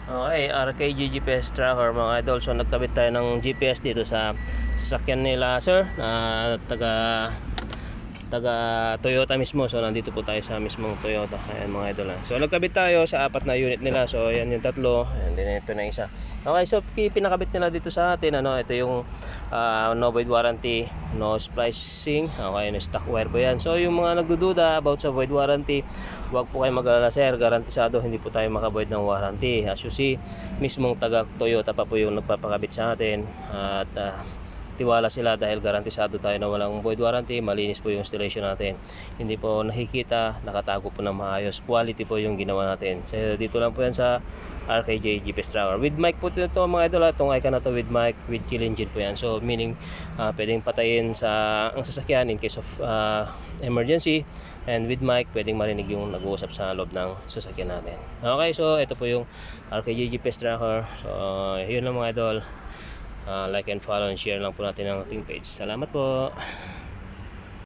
Okay, RK GPS tracker mga idol. So nagkabit tayo ng GPS dito sa sasakyan nila sir na taga Toyota mismo. So nandito po tayo sa mismong Toyota. Ayan mga idol. So nagkabit tayo sa 4 na unit nila. So ayan yung 3, and then ito na isa. Okay, so pinakabit nila dito sa atin ito yung no void warranty, no splicing. Okay, no stock wire po yan. So yung mga nagdududa about sa void warranty, huwag po kayo mag-alala sir, garantisado hindi po tayo makavoid ng warranty. As you see, mismong taga Toyota pa po yung nagpapakabit sa atin, at tiwala sila dahil garantisado tayo na walang void warranty. Malinis po yung installation natin, hindi po nakikita, nakatago po ng maayos, quality po yung ginawa natin. So dito lang po yan sa RKJ GPS tracker. With mic po ito mga idol. Itong icon na to with mic, with kill engine po yan. So meaning pwedeng patayin ang sasakyan in case of emergency, and with mic pwedeng marinig yung nag-uusap sa loob ng sasakyan natin. Okay, so ito po yung RKJ GPS tracker. So yun lang mga idol. Like and follow and share lang po natin ang ating page. Salamat po.